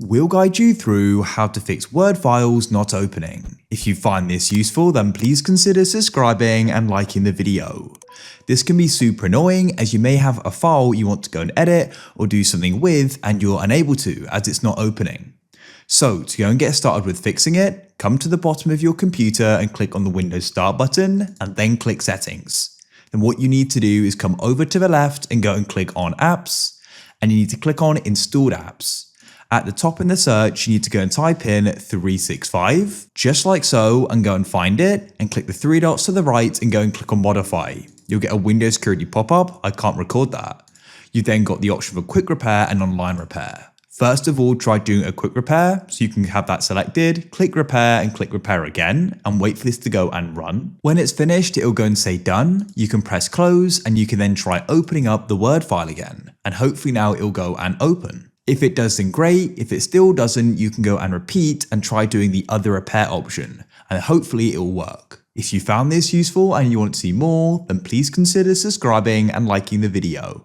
We'll guide you through how to fix Word files not opening. If you find this useful, then please consider subscribing and liking the video. This can be super annoying as you may have a file you want to go and edit or do something with and you're unable to as it's not opening. So to go and get started with fixing it, come to the bottom of your computer and click on the Windows Start button and then click Settings. Then what you need to do is come over to the left and go and click on Apps, and you need to click on Installed Apps. At the top in the search, you need to go and type in 365, just like so, and go and find it, and click the three dots to the right and go and click on Modify. You'll get a Windows security pop-up. I can't record that. You then got the option for quick repair and online repair. First of all, try doing a quick repair, so you can have that selected, click repair and click repair again, and wait for this to go and run. When it's finished, it'll go and say done. You can press close, and you can then try opening up the Word file again, and hopefully now it'll go and open. If it does, then great. If it still doesn't, you can go and repeat and try doing the other repair option, and hopefully it will work. If you found this useful and you want to see more, then please consider subscribing and liking the video.